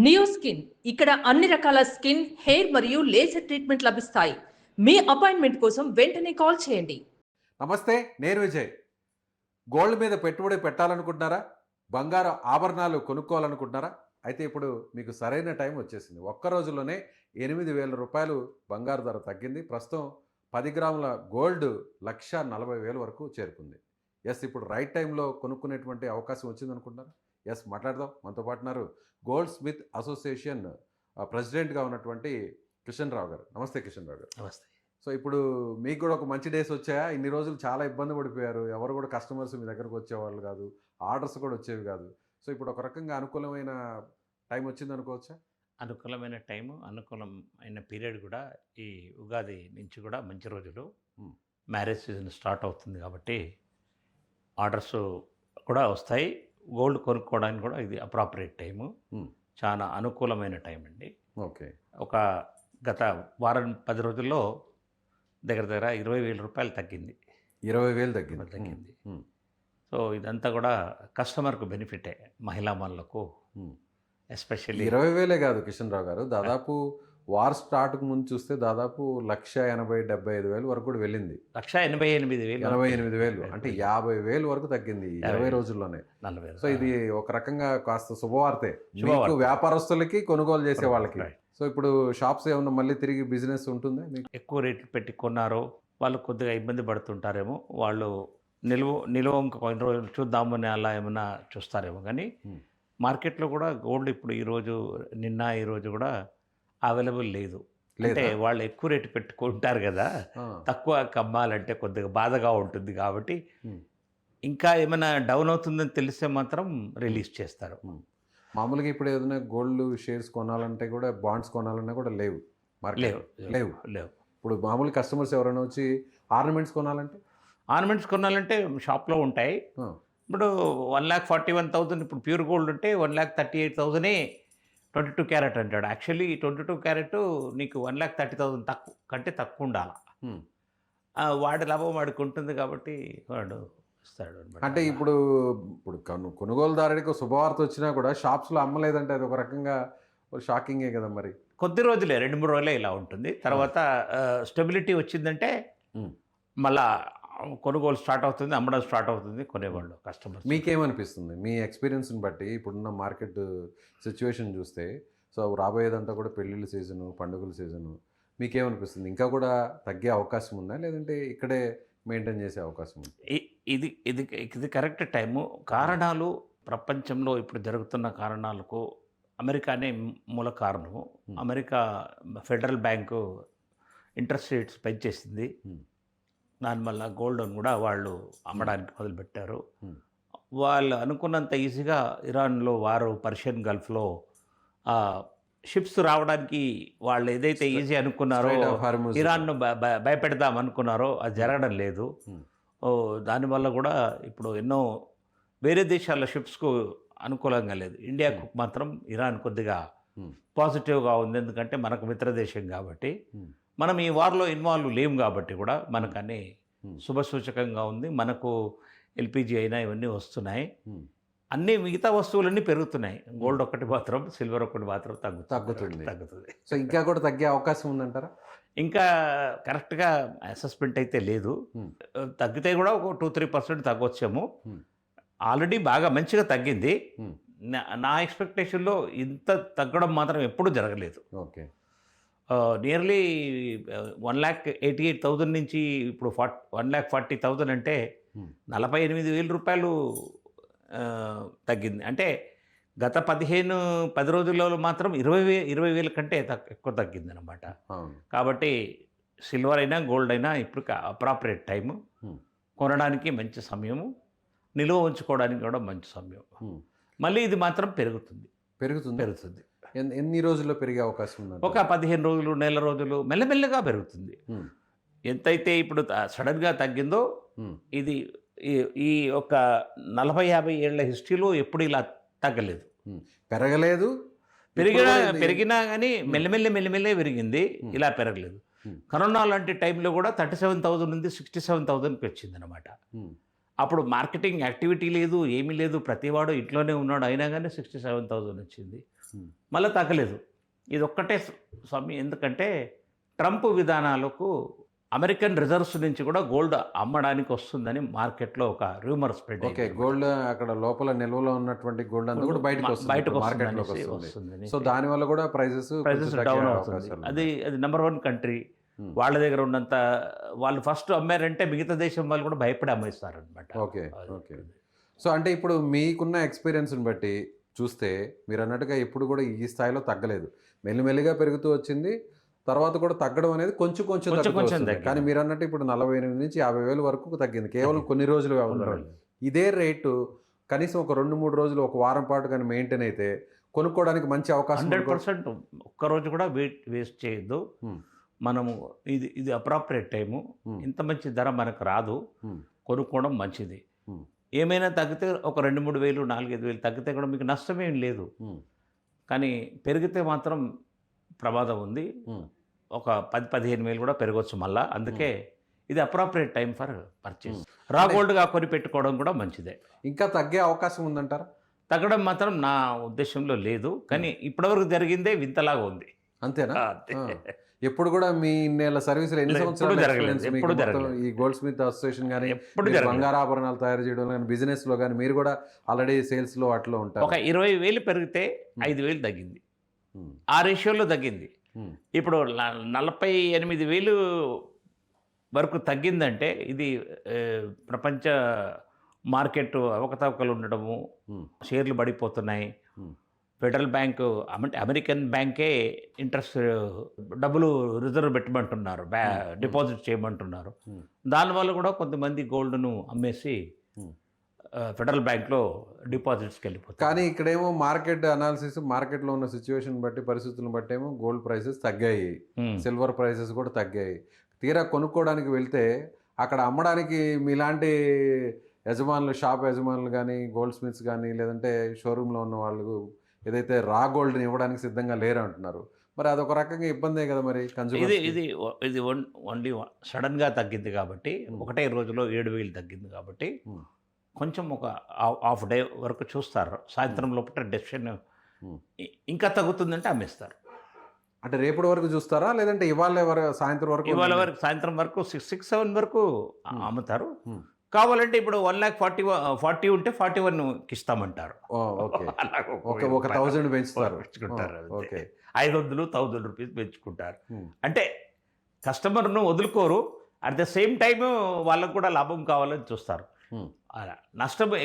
Neo skin ఇక్కడ అన్ని రకాల స్కిన్, హెయిర్ మరియు లేజర్ ట్రీట్మెంట్ లభిస్తాయి. మీ అపాయింట్మెంట్ కోసం వెంటనే కాల్ చేయండి. నమస్తే, నేను విజయ్. గోల్డ్ మీద పెట్టుబడి పెట్టాలనుకుంటున్నారా? బంగారు ఆభరణాలు కొనుక్కోవాలనుకుంటున్నారా? అయితే ఇప్పుడు మీకు సరైన టైం వచ్చేసింది. ఒక్క రోజులోనే 8,000 రూపాయలు బంగారు ధర తగ్గింది. ప్రస్తుతం 10 గ్రాముల గోల్డ్ 1,40,000 వరకు చేరుకుంది. ఇప్పుడు రైట్ టైంలో కొనుక్కునేటువంటి అవకాశం వచ్చిందనుకుంటున్నారా? మాట్లాడదాం. మనతో పాటు ఉన్నారు గోల్డ్ స్మిత్ అసోసియేషన్ ప్రెసిడెంట్గా ఉన్నటువంటి కిషన్ రావు గారు. నమస్తే కిషన్ రావు గారు. నమస్తే. సో ఇప్పుడు మీకు కూడా ఒక మంచి డేస్ వచ్చాయా? ఇన్ని రోజులు చాలా ఇబ్బంది పడిపోయారు. ఎవరు కూడా కస్టమర్స్ మీ దగ్గరకు వచ్చేవాళ్ళు కాదు, ఆర్డర్స్ కూడా వచ్చేవి కాదు. సో ఇప్పుడు ఒక రకంగా అనుకూలమైన టైం వచ్చింది అనుకోవచ్చా? అనుకూలమైన టైము, అనుకూలమైన పీరియడ్ కూడా ఈ ఉగాది నుంచి కూడా మంచి రోజులు. మ్యారేజ్ సీజన్ స్టార్ట్ అవుతుంది కాబట్టి ఆర్డర్స్ కూడా వస్తాయి. గోల్డ్ కొనుక్కోవడానికి కూడా ఇది అప్రాపరియేట్ టైము. చాలా అనుకూలమైన టైం అండి. ఓకే. ఒక గత వారం 10 రోజుల్లో దగ్గర 20,000 రూపాయలు తగ్గింది. 20,000 తగ్గింది. సో ఇదంతా కూడా కస్టమర్కు బెనిఫిటే, మహిళా మనులకు ఎస్పెషల్లీ. 20,000 కాదు కిషన్ రావు గారు, దాదాపు వార్ స్టార్ట్కు ముందు చూస్తే దాదాపు 1,80,000-1,75,000 వరకు కూడా వెళ్ళింది. 1,88,000. 88,000 అంటే 50,000 వరకు తగ్గింది 20 రోజుల్లోనే. 40. సో ఇది ఒక రకంగా కాస్త శుభవార్తే మీకు, వ్యాపారస్తులకి, కొనుగోలు చేసే వాళ్ళకి. సో ఇప్పుడు షాప్స్ ఏమన్నా మళ్ళీ తిరిగి బిజినెస్ ఉంటుందా మీకు? ఎక్కువ రేట్లు పెట్టి కొన్నారో వాళ్ళు కొద్దిగా ఇబ్బంది పడుతుంటారేమో. వాళ్ళు నిలువ ఇంకా కొన్ని రోజులు చూద్దామని అలా ఏమైనా చూస్తారేమో. కానీ మార్కెట్లో కూడా గోల్డ్ ఇప్పుడు ఈరోజు కూడా అవైలబుల్ లేదు. అంటే వాళ్ళు ఎక్కువ రేటు పెట్టుకుంటారు కదా, తక్కువ కమ్మాలంటే కొద్దిగా బాధగా ఉంటుంది. కాబట్టి ఇంకా ఏమైనా డౌన్ అవుతుందని తెలిస్తే మాత్రం రిలీజ్ చేస్తారు. మామూలుగా ఇప్పుడు ఏదైనా గోల్డ్ షేర్స్ కొనాలంటే కూడా, బాండ్స్ కొనాలన్నా కూడా లేవు. లేవు. ఇప్పుడు మామూలు కస్టమర్స్ ఎవరైనా వచ్చి ఆర్నమెంట్స్ కొనాలంటే షాప్లో ఉంటాయి. ఇప్పుడు 1,41,000 ఇప్పుడు ప్యూర్ గోల్డ్ ఉంటే 1,38,000 22 క్యారెట్ అంటాడు. యాక్చువల్లీ 22 క్యారెట్ నీకు 1,30,000 తక్కువ కంటే తక్కువ ఉండాలి. వాడి లాభం వాడికి ఉంటుంది కాబట్టి వాడు ఇస్తాడు. అంటే ఇప్పుడు కొనుగోలుదారుడికి శుభవార్త వచ్చినా కూడా షాప్స్లో అమ్మలేదంటే అది ఒక రకంగా షాకింగే కదా. మరి కొద్ది రోజులే, 2-3 రోజులే ఇలా ఉంటుంది. తర్వాత స్టెబిలిటీ వచ్చిందంటే మళ్ళా కొనుగోలు స్టార్ట్ అవుతుంది, అమ్మడం స్టార్ట్ అవుతుంది కొనేవాళ్ళు కస్టమర్స్. మీకేమనిపిస్తుంది మీ ఎక్స్పీరియన్స్ని బట్టి? ఇప్పుడున్న మార్కెట్ సిచ్యువేషన్ చూస్తే, సో రాబోయేదంతా కూడా పెళ్ళిళ్ళ సీజను, పండుగల సీజను, మీకేమనిపిస్తుంది? ఇంకా కూడా తగ్గే అవకాశం ఉందా, లేదంటే ఇక్కడే మెయింటైన్ చేసే అవకాశం ఉంది? ఇది కరెక్ట్ టైము. కారణాలు, ప్రపంచంలో ఇప్పుడు జరుగుతున్న కారణాలకు అమెరికానే మూల కారణము. America federal bank interest rates పెంచేసింది. దానివల్ల గోల్డ్ను కూడా వాళ్ళు అమ్మడానికి మొదలుపెట్టారు. వాళ్ళు అనుకున్నంత ఈజీగా ఇరాన్లో వారు, పర్షియన్ గల్ఫ్లో షిప్స్ రావడానికి వాళ్ళు ఏదైతే ఈజీ అనుకున్నారో, ఇరాన్ను భయపెడదాం అనుకున్నారో అది జరగడం లేదు. దానివల్ల కూడా ఇప్పుడు ఎన్నో వేరే దేశాల షిప్స్కు అనుకూలంగా లేదు. ఇండియాకు మాత్రం ఇరాన్ కొద్దిగా పాజిటివ్గా ఉంది. ఎందుకంటే మనకు మిత్రదేశం కాబట్టి, మనం ఈ వార్లో ఇన్వాల్వ్ లేము కాబట్టి కూడా మనకు అన్నీ శుభసూచకంగా ఉంది. మనకు ఎల్పిజి అయినా ఇవన్నీ వస్తున్నాయి. అన్ని మిగతా వస్తువులన్నీ పెరుగుతున్నాయి. గోల్డ్ ఒకటి మాత్రం, సిల్వర్ ఒకటి మాత్రం తగ్గుతుంది. సో ఇంకా కూడా తగ్గే అవకాశం ఉందంటారా? ఇంకా కరెక్ట్గా అసెస్మెంట్ అయితే లేదు. తగ్గితే కూడా ఒక 2-3% తగ్గొచ్చేమో. ఆల్రెడీ బాగా మంచిగా తగ్గింది. నా ఎక్స్పెక్టేషన్లో ఇంత తగ్గడం మాత్రం ఎప్పుడూ జరగలేదు. ఓకే. నియర్లీ 1,88,000 నుంచి ఇప్పుడు 1,40,000 అంటే 48,000 రూపాయలు తగ్గింది. అంటే గత 10 రోజుల్లో మాత్రం 20,000 కంటే ఎక్కువ తగ్గింది అనమాట. కాబట్టి సిల్వర్ అయినా గోల్డ్ అయినా ఇప్పుడు అప్రాపరియేట్ టైము. కొనడానికి మంచి సమయము, నిలువ ఉంచుకోవడానికి కూడా మంచి సమయం. మళ్ళీ ఇది మాత్రం పెరుగుతుంది. ఎన్ని రోజుల్లో పెరిగే అవకాశం ఉంది? ఒక 15 రోజులు, నెల రోజులు మెల్లమెల్లగా పెరుగుతుంది. ఎంతైతే ఇప్పుడు సడన్గా తగ్గిందో, ఇది ఈ ఒక 40-50 ఏళ్ల హిస్టరీలో ఎప్పుడు ఇలా తగ్గలేదు. పెరిగినా కానీ మెల్లమెల్లే పెరిగింది, ఇలా పెరగలేదు. కరోనా లాంటి టైంలో కూడా 37,000 నుండి 67,000కి వచ్చింది అనమాట. అప్పుడు మార్కెటింగ్ యాక్టివిటీ లేదు, ఏమీ లేదు, ప్రతివాడు ఇంట్లోనే ఉన్నాడు, అయినా కానీ 67,000 వచ్చింది. మళ్ళీ తగ్గలేదు. ఇది ఒక్కటే స్వామి, ఎందుకంటే ట్రంప్ విధానాలకు అమెరికన్ రిజర్వ్స్ నుంచి కూడా గోల్డ్ అమ్మడానికి వస్తుందని మార్కెట్లో ఒక రూమర్ స్ప్రెడ్ ఓకే, గోల్డ్ అక్కడ లోపల నిల్వలో ఉన్నటువంటి గోల్డ్ అంతా కూడా బయటకు మార్కెట్లోకి వస్తుంది. సో దాని వల్ల కూడా ప్రైజెస్ డౌన్ అవుతుంది. అది నెంబర్ 1 కంట్రీ. వాళ్ళ దగ్గర ఉన్నంత వాళ్ళు ఫస్ట్ అమ్మారంటే మిగతా దేశం వాళ్ళు కూడా భయపడి అమ్మేస్తారనమాట. Okay okay. సో అంటే ఇప్పుడు మీకున్న ఎక్స్పీరియన్స్ని బట్టి చూస్తే మీరు అన్నట్టుగా ఇప్పుడు కూడా ఈ స్థాయిలో తగ్గలేదు, మెల్లిమెల్లిగా పెరుగుతూ వచ్చింది. తర్వాత కూడా తగ్గడం అనేది కొంచెం తగ్గింది. కానీ మీరు అన్నట్టు ఇప్పుడు 48 నుంచి 50,000 వరకు తగ్గింది కేవలం కొన్ని రోజుల వ్యవధిలో. ఇదే రేటు కనీసం ఒక 2-3 రోజులు, ఒక వారం పాటు కానీ మెయింటైన్ అయితే కొనుక్కోవడానికి మంచి అవకాశం. 100% ఒక్కరోజు కూడా వేస్ట్ చేయొద్దు. మనము ఇది అప్రాప్రియేట్ టైము. ఇంత మంచి ధర మనకు రాదు, కొనుక్కోవడం మంచిది. ఏమైనా తగ్గితే ఒక 2-3 వేలు, 4-5 వేలు తగ్గితే కూడా మీకు నష్టమేం లేదు. కానీ పెరిగితే మాత్రం ప్రమాదం ఉంది. ఒక 10-15 వేలు కూడా పెరగవచ్చు మళ్ళా. అందుకే ఇది అప్రాప్రియేట్ టైం ఫర్ పర్చేస్. రా గోల్డ్గా కొని పెట్టుకోవడం కూడా మంచిదే. ఇంకా తగ్గే అవకాశం ఉందంటారా? తగ్గడం మాత్రం నా ఉద్దేశంలో లేదు. కానీ ఇప్పటివరకు జరిగిందే వింతలాగా ఉంది. అంతేనా? ఎప్పుడు కూడా మీ ఇన్నేళ్ళ సర్వీసులు ఎన్ని సంవత్సరాలు ఈ గోల్డ్ స్మిత్ అసోసియేషన్ కానీ బంగారు ఆభరణాలు తయారు చేయడం కానీ బిజినెస్లో కానీ మీరు కూడా ఆల్రెడీ సేల్స్లో అట్లా ఉంటారు. ఒక 20,000 పెరిగితే 5,000 తగ్గింది, ఆ రేషియోలో తగ్గింది. ఇప్పుడు 48,000 వరకు తగ్గిందంటే ఇది ప్రపంచ మార్కెట్ అవకతవకలు ఉండడము, షేర్లు పడిపోతున్నాయి. ఫెడరల్ బ్యాంకు అంటే అమెరికన్ బ్యాంకే ఇంట్రెస్ట్ డబ్బులు రిజర్వ్ పెట్టమంటున్నారు, డిపాజిట్ చేయమంటున్నారు. దానివల్ల కూడా కొంతమంది గోల్డ్ను అమ్మేసి ఫెడరల్ బ్యాంక్లో డిపాజిట్స్కి వెళ్ళిపోతారు. కానీ ఇక్కడేమో మార్కెట్ అనాలిసిస్, మార్కెట్లో ఉన్న సిచ్యువేషన్ బట్టి, పరిస్థితులను బట్టి ఏమో గోల్డ్ ప్రైసెస్ తగ్గాయి, సిల్వర్ ప్రైసెస్ కూడా తగ్గాయి. తీరా కొనుక్కోవడానికి వెళ్తే అక్కడ అమ్మడానికి మీలాంటి యజమానులు, షాప్ యజమానులు కానీ, గోల్డ్ స్మిత్స్ కానీ, లేదంటే షోరూంలో ఉన్న వాళ్ళు ఏదైతే రా గోల్డ్ని ఇవ్వడానికి సిద్ధంగా లేరు అంటున్నారు. మరి అదొక రకంగా ఇబ్బందే కదా మరి కన్స్యూమర్. ఇది ఓన్లీ సడన్గా తగ్గింది కాబట్టి, ఒకటే రోజులో 7,000 తగ్గింది కాబట్టి కొంచెం ఒక హాఫ్ డే వరకు చూస్తారు. సాయంత్రం లోపల డెసిషన్ ఇంకా తగ్గుతుందంటే అమ్మేస్తారు. అంటే రేపటి వరకు చూస్తారా, లేదంటే ఇవాళ సాయంత్రం వరకు 6-7 వరకు అమ్ముతారు. కావాలంటే ఇప్పుడు 1,40,000 ఉంటే 41 ఇస్తామంటారు. ఒక 1,000 పెంచుతారు. 500-1,000 రూపీస్ పెంచుకుంటారు. అంటే కస్టమర్ను వదులుకోరు. అట్ ద సేమ్ టైం వాళ్ళకు కూడా లాభం కావాలని చూస్తారు. అలా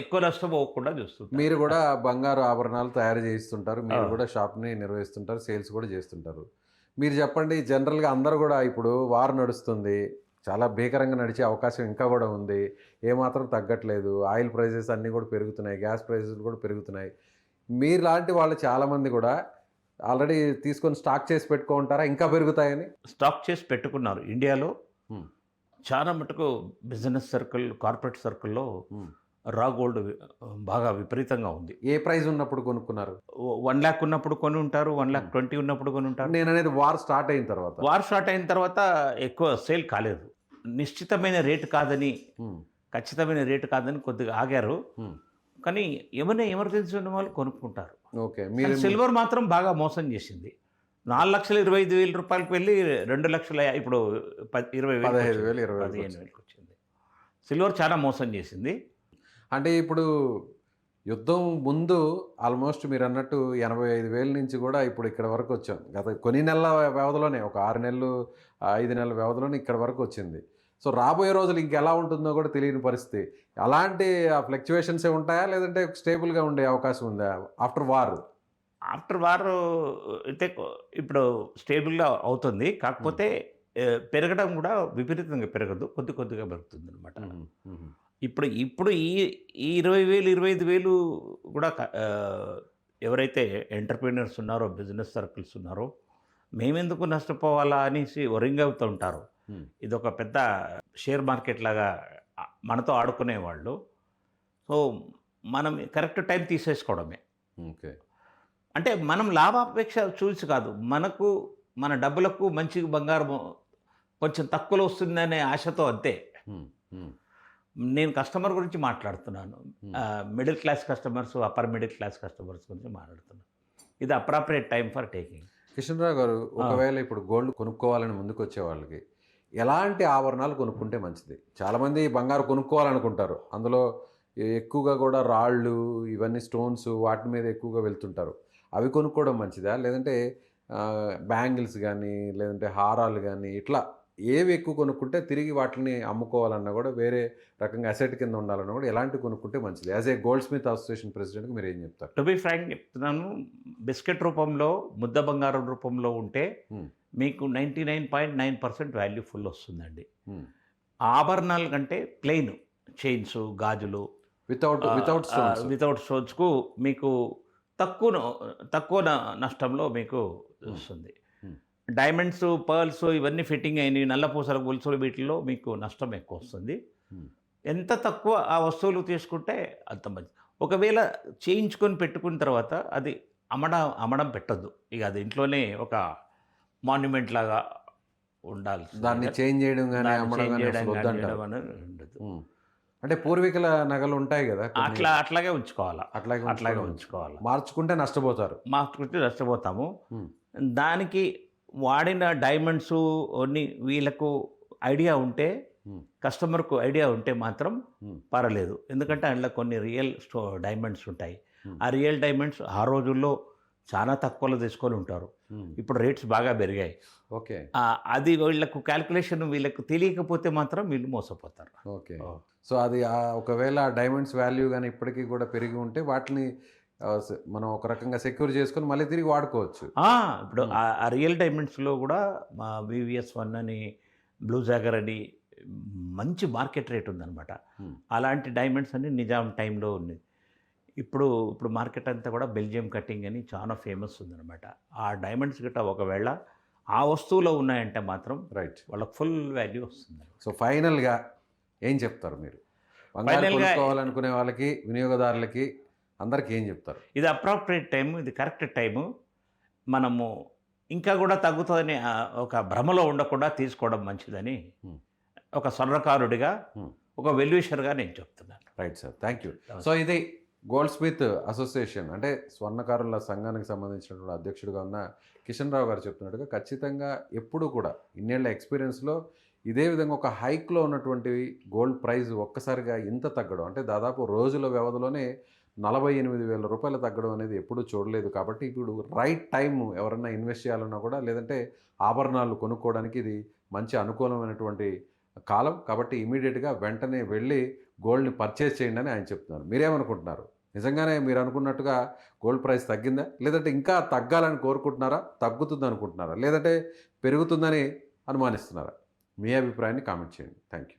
ఎక్కువ నష్టం పోకుండా చూస్తుంటారు. మీరు కూడా బంగారు ఆభరణాలు తయారు చేయిస్తుంటారు, మీరు కూడా షాప్ని నిర్వహిస్తుంటారు, సేల్స్ కూడా చేస్తుంటారు. మీరు చెప్పండి, జనరల్గా అందరూ కూడా ఇప్పుడు వార్ నడుస్తుంది, చాలా భీకరంగా నడిచే అవకాశం ఇంకా కూడా ఉంది, ఏమాత్రం తగ్గట్లేదు, ఆయిల్ ప్రైసెస్ అన్నీ కూడా పెరుగుతున్నాయి, గ్యాస్ ప్రైసెస్ కూడా పెరుగుతున్నాయి. మీరు లాంటి వాళ్ళు చాలామంది కూడా ఆల్రెడీ తీసుకొని స్టాక్ చేసి పెట్టుకుంటారా ఇంకా పెరుగుతాయని? స్టాక్ చేసి పెట్టుకున్నారు. ఇండియాలో చాలా మటుకు బిజినెస్ సర్కిల్, కార్పొరేట్ సర్కిల్లో రా గోల్డ్ బాగా విపరీతంగా ఉంది. ఏ ప్రైస్ ఉన్నప్పుడు కొనుక్కున్నారు? 1 lakh ఉన్నప్పుడు కొని ఉంటారు, 1,20,000 ఉన్నప్పుడు కొని ఉంటారు. నేను అనేది వార్ స్టార్ట్ అయిన తర్వాత ఎక్కువ సేల్ కాలేదు. నిశ్చితమైన రేటు కాదని, ఖచ్చితమైన రేటు కాదని కొద్దిగా ఆగారు. కానీ ఏమైనా ఎమర్జెన్సీ ఉన్న వాళ్ళు కొనుక్కుంటారు. ఓకే. సిల్వర్ మాత్రం బాగా మోసం చేసింది. 4,25,000 రూపాయలకు వెళ్ళి 2 లక్షల, ఇప్పుడు 15,000 వచ్చింది. సిల్వర్ చాలా మోసం చేసింది. అంటే ఇప్పుడు యుద్ధం ముందు ఆల్మోస్ట్ మీరు అన్నట్టు 85,000 నుంచి కూడా ఇప్పుడు ఇక్కడ వరకు వచ్చాం. గత కొన్ని నెలల వ్యవధిలోనే, ఒక 6 నెలలు 5 నెలల వ్యవధిలోనే ఇక్కడ వరకు వచ్చింది. సో రాబోయే రోజులు ఇంకెలా ఉంటుందో కూడా తెలియని పరిస్థితి. అలాంటి ఫ్లక్చువేషన్సే ఉంటాయా, లేదంటే స్టేబుల్గా ఉండే అవకాశం ఉందా ఆఫ్టర్ వార్ అయితే ఇప్పుడు స్టేబుల్గా అవుతుంది. కాకపోతే పెరగడం కూడా విపరీతంగా పెరగదు, కొద్దిగా పెరుగుతుంది అనమాట. ఇప్పుడు ఈ 20,000, 25,000 కూడా ఎవరైతే ఎంటర్ప్రీనర్స్ ఉన్నారో, బిజినెస్ సర్కిల్స్ ఉన్నారో, మేమెందుకు నష్టపోవాలా అనేసి వరింగ్ అవుతూ ఉంటారు. ఇదొక పెద్ద షేర్ మార్కెట్ లాగా మనతో ఆడుకునేవాళ్ళు. సో మనం కరెక్ట్ టైం తీసేసుకోవడమే. ఓకే. అంటే మనం లాభాపేక్ష చూసి కాదు, మనకు మన డబ్బులకు మంచి బంగారం కొంచెం తక్కువలో వస్తుందనే ఆశతో అంతే. నేను కస్టమర్ గురించి మాట్లాడుతున్నాను, middle class customers, upper middle class customers గురించి మాట్లాడుతున్నాను. ఇది appropriate time for taking. Kishan Rao garu, ఒకవేళ ఇప్పుడు గోల్డ్ కొనుక్కోవాలని ముందుకు వచ్చే వాళ్ళకి ఎలాంటి ఆభరణాలు కొనుక్కుంటే మంచిది? చాలామంది బంగారు కొనుక్కోవాలనుకుంటారు, అందులో ఎక్కువగా కూడా రాళ్ళు, ఇవన్నీ స్టోన్స్, వాటి మీద ఎక్కువగా వెళ్తుంటారు. అవి కొనుక్కోవడం మంచిదా, లేదంటే బ్యాంగిల్స్ కానీ, లేదంటే హారాలు కానీ, ఇట్లా ఏవి ఎక్కువ కొనుక్కుంటే తిరిగి వాటిని అమ్ముకోవాలన్నా కూడా వేరే రకంగా అసెట్ కింద ఉండాలన్నా కూడా ఎలాంటివి కొనుక్కుంటే మంచిది? As a goldsmith association ప్రెసిడెంట్కి మీరు ఏం చెప్తారు? టు బి ఫ్రాంక్ చెప్తున్నాను, బిస్కెట్ రూపంలో, ముద్ద బంగారం రూపంలో ఉంటే మీకు 99.9% వాల్యూ ఫుల్ వస్తుందండి. ఆభరణాల కంటే ప్లెయిన్ చైన్స్, గాజులు వితౌట్ స్టోన్స్కు మీకు తక్కువ నష్టంలో మీకు వస్తుంది. డైమండ్స్, పర్ల్స్ ఇవన్నీ ఫిట్టింగ్ అయినవి, నల్లపూసల గొలుసులు, వీటిల్లో మీకు నష్టం ఎక్కువ వస్తుంది. ఎంత తక్కువ ఆ వస్తువులు తీసుకుంటే అంత మంచి. ఒకవేళ చేయించుకొని పెట్టుకున్న తర్వాత అది అమ్మడం పెట్టద్దు. ఇక అది ఇంట్లోనే ఒక మాన్యుమెంట్ లాగా ఉండాలి. దాన్ని చేంజ్ చేయడం కానీ అమ్మడం ఉండదు. అంటే పూర్వీకుల నగలు ఉంటాయి కదా, అట్లాగే ఉంచుకోవాలి. అట్లాగే ఉంచుకోవాలి. మార్చుకుంటే నష్టపోతాము. దానికి వాడిన డైమండ్స్ అన్ని వీళ్ళకు ఐడియా ఉంటే, కస్టమర్కు ఐడియా ఉంటే మాత్రం పర్వాలేదు. ఎందుకంటే అందులో కొన్ని రియల్ డైమండ్స్ ఉంటాయి. ఆ రియల్ డైమండ్స్ ఆ రోజుల్లో చాలా తక్కువలో తీసుకొని ఉంటారు. ఇప్పుడు రేట్స్ బాగా పెరిగాయి. ఓకే, అది వీళ్ళకు క్యాల్కులేషన్ వీళ్ళకు తెలియకపోతే మాత్రం వీళ్ళు మోసపోతారు. ఓకే, సో అది ఒకవేళ డైమండ్స్ వాల్యూ కానీ ఇప్పటికీ కూడా పెరిగి ఉంటే వాటిని మనం ఒక రకంగా సెక్యూర్ చేసుకొని మళ్ళీ తిరిగి వాడుకోవచ్చు. ఇప్పుడు ఆ రియల్ డైమండ్స్లో కూడా మా VVS1 అని, బ్లూ జాగర్ అని మంచి మార్కెట్ రేట్ ఉందన్నమాట. అలాంటి డైమండ్స్ అన్ని నిజాం టైంలో ఉంది. ఇప్పుడు మార్కెట్ అంతా కూడా బెల్జియం కటింగ్ అని చాలా ఫేమస్ ఉందన్నమాట. ఆ డైమండ్స్ గట్రా ఒకవేళ ఆ వస్తువులో ఉన్నాయంటే మాత్రం రైట్, వాళ్ళకి ఫుల్ వాల్యూ వస్తుంది. సో ఫైనల్గా ఏం చెప్తారు మీరు బంగారు కొనుక్కోవాలనుకునే వాళ్ళకి, వినియోగదారులకి, అందరికీ ఏం చెప్తారు? ఇది అప్రాప్రియేట్ టైము, ఇది కరెక్ట్ టైము. మనము ఇంకా కూడా తగ్గుతుందని ఒక భ్రమలో ఉండకుండా తీసుకోవడం మంచిదని ఒక స్వర్ణకారుడిగా, ఒక వెల్యూషర్గా నేను చెప్తున్నాను. Right sir, thank you. So ఇది గోల్డ్ స్మిత్ అసోసియేషన్, అంటే స్వర్ణకారుల సంఘానికి సంబంధించినటువంటి అధ్యక్షుడిగా ఉన్న కిషన్ రావు గారు చెప్తున్నట్టుగా ఖచ్చితంగా ఎప్పుడూ కూడా ఇన్నేళ్ల ఎక్స్పీరియన్స్లో ఇదే విధంగా ఒక హైక్లో ఉన్నటువంటి గోల్డ్ ప్రైస్ ఒక్కసారిగా ఇంత తగ్గడం, అంటే దాదాపు రోజుల వ్యవధిలోనే 48,000 రూపాయలు తగ్గడం అనేది ఎప్పుడూ చూడలేదు. కాబట్టి ఇప్పుడు రైట్ టైం ఎవరన్నా ఇన్వెస్ట్ చేయాలన్నా కూడా, లేదంటే ఆభరణాలు కొనుక్కోవడానికి ఇది మంచి అనుకూలమైనటువంటి కాలం. కాబట్టి ఇమీడియట్గా వెంటనే వెళ్ళి గోల్డ్ని పర్చేస్ చేయండి అని ఆయన చెప్తున్నారు. మీరేమనుకుంటున్నారు? నిజంగానే మీరు అనుకున్నట్టుగా గోల్డ్ ప్రైస్ తగ్గిందా, లేదంటే ఇంకా తగ్గాలని కోరుకుంటున్నారా, తగ్గుతుంది అనుకుంటున్నారా, లేదంటే పెరుగుతుందని అనుమానిస్తున్నారా? మీ అభిప్రాయాన్ని కామెంట్ చేయండి. Thank you.